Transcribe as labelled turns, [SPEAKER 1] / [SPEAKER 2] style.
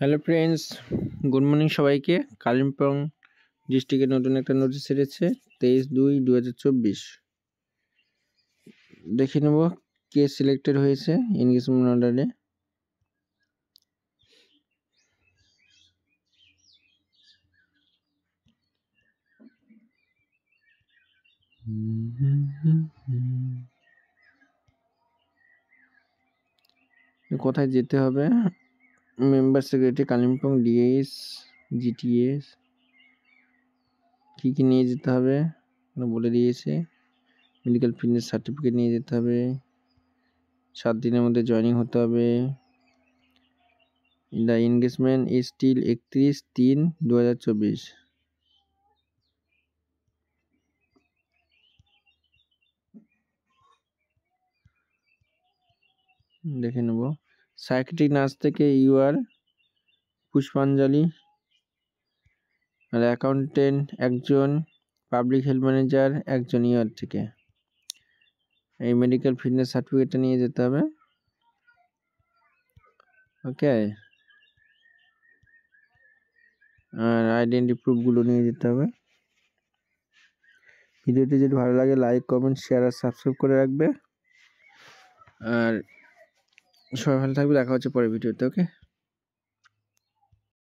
[SPEAKER 1] Hello friends, good morning সবাইকে। কালিম্পং ডিস্ট্রিক্টের নতুন একটা নোটিশ এসেছে 23/2/2024। দেখে নেব কে সিলেক্টেড হয়েছে এনগেজমেন্ট অর্ডারে। কোথায় যেতে হবে? Member secretary Kalimpong DS GTS কী নিয়ে যেতে হবে বলে দিয়েছে। মেডিকেল ফিটনেস সার্টিফিকেট নিয়ে যেতে হবে, 7 দিনের মধ্যে জয়েনিং হতে হবে। The engagement is till 31/3/2024। দেখে নেব। সাইকেট্রিক নার্স থেকে ইউআর পুষ্পাঞ্জলি, আর অ্যাকাউন্টেন্ট একজন, পাবলিক হেলথ ম্যানেজার একজন ইউআর থেকে। এই মেডিকেল ফিটনেস সার্টিফিকেটটা নিয়ে যেতে হবে। ওকে, আর আইডেন্টি প্রুফগুলো নিয়ে যেতে হবে। ভিডিওটি যদি ভালো লাগে লাইক কমেন্ট শেয়ার আর সাবস্ক্রাইব করে রাখবে। আর সবাই ভালো থাকবে, দেখা হচ্ছে পরের ভিডিওতে। ওকে।